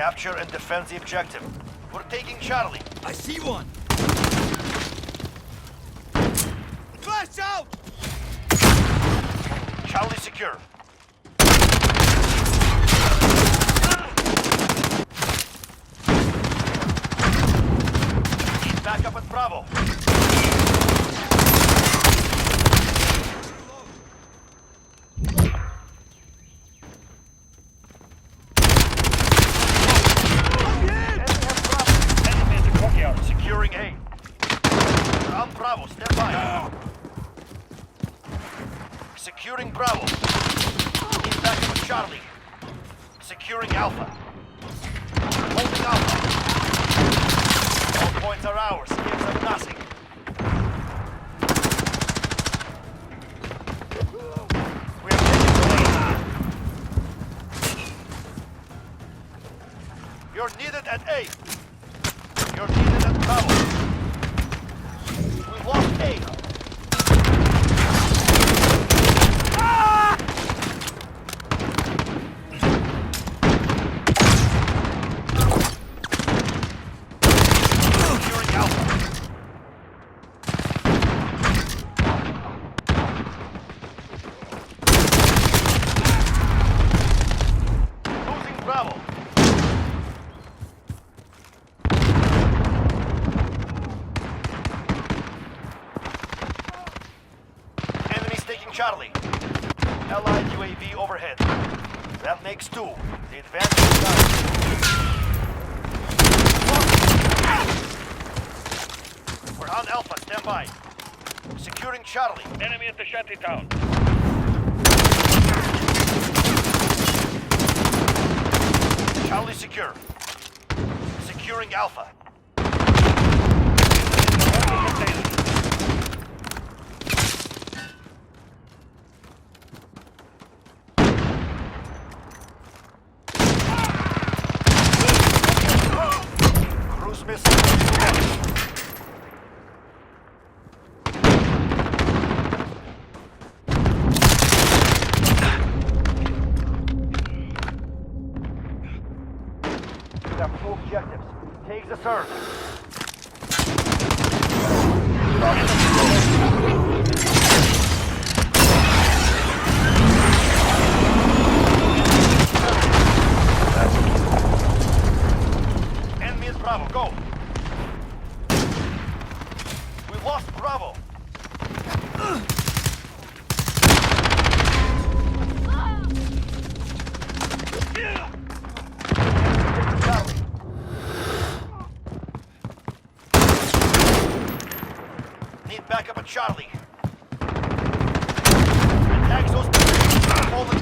Capture and defend the objective. We're taking Charlie. I see one! Flash out! Charlie secure. Need backup at Bravo. Enemy at the courtyard. Securing A. We're on Bravo. Stand by. Securing Bravo. Need backup at Charlie. Securing Alpha. Holding Alpha. All points are ours. Give them nothing. We are taking the lead. You're needed at A. You're needed at Bravo. We lost A. Securing Alpha. Losing Bravo. Enemies taking Charlie. Allied UAV overhead. That makes 2. The advantage is ours. We're on Alpha. Stand by. Securing Charlie. Enemy at the shantytown. Charlie secure. Securing Alpha. Cruise missile. We have 2 objectives. Take the third. Enemy is Bravo. Go. We lost Bravo. Charlie. Need backup at Charlie. Attacks those positions. Hold it.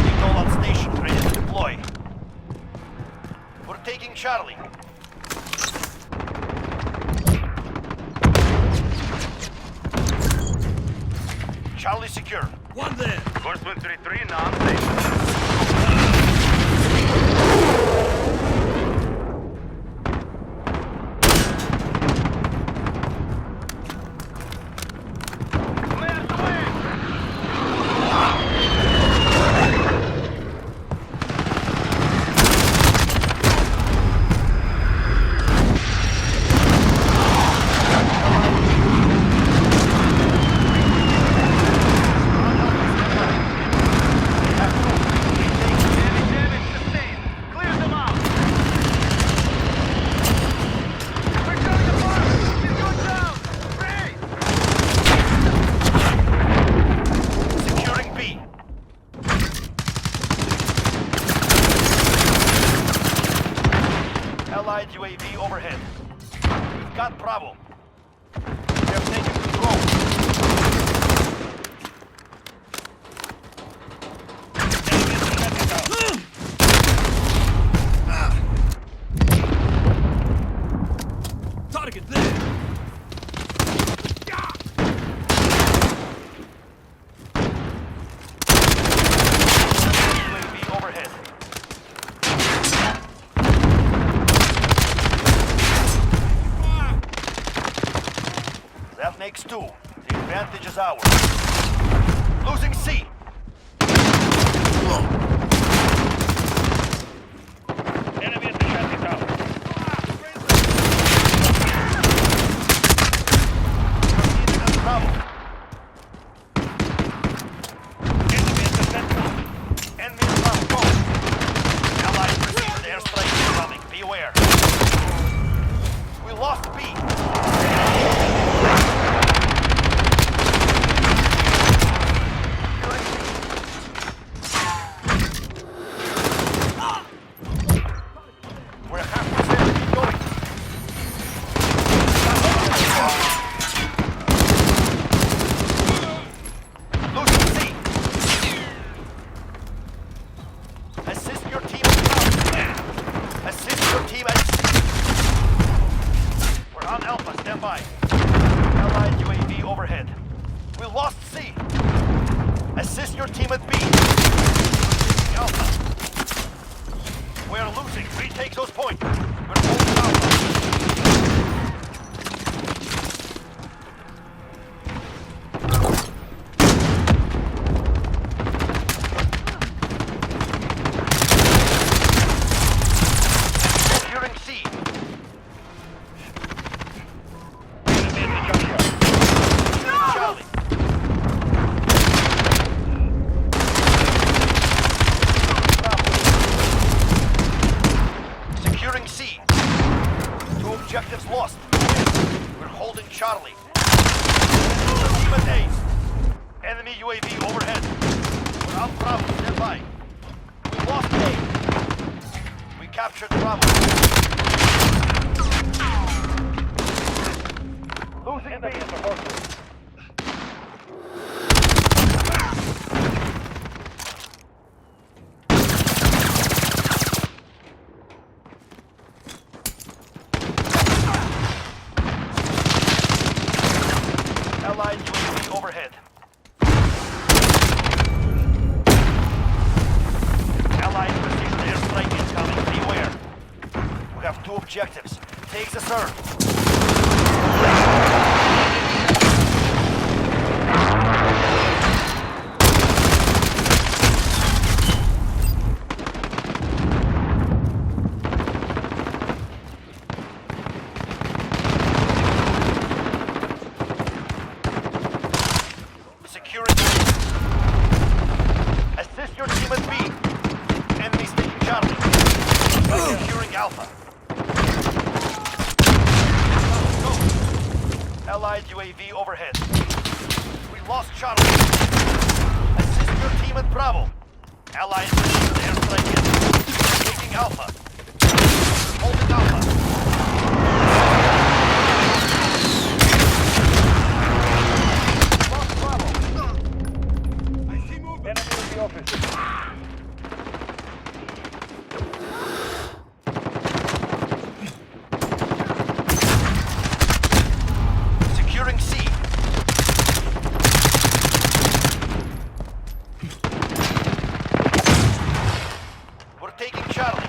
Eagle on station, ready to deploy. We're taking Charlie. Charlie secure. One there! Course 133 now on station. Allied UAV overhead. We've got Bravo. We have taken control. Enemy at the shantytown. Target there! UAV overhead. That makes 2. The advantage is ours. Losing C. Enemy team at B. Alpha. We're losing. Retake those points. We're holding Alpha. Securing C. Charlie. Securing C. 2 objectives lost. We're holding Charlie. Team at A. Enemy UAV overhead. We're on Bravo. Stand by. We lost A. We captured Bravo. Losing B. Allied UAV overhead. Allied precision airstrike incoming. Beware. We have 2 objectives. Take the third. Securing A. Assist your team at B. Enemies taking Charlie. Securing Alpha. Go. Allied UAV overhead. We lost Charlie. Assist your team at Bravo. Allied precision airstrike in. Taking Alpha. Holding Alpha. Lost Bravo. Enemy in the office. Securing C. We're taking Charlie.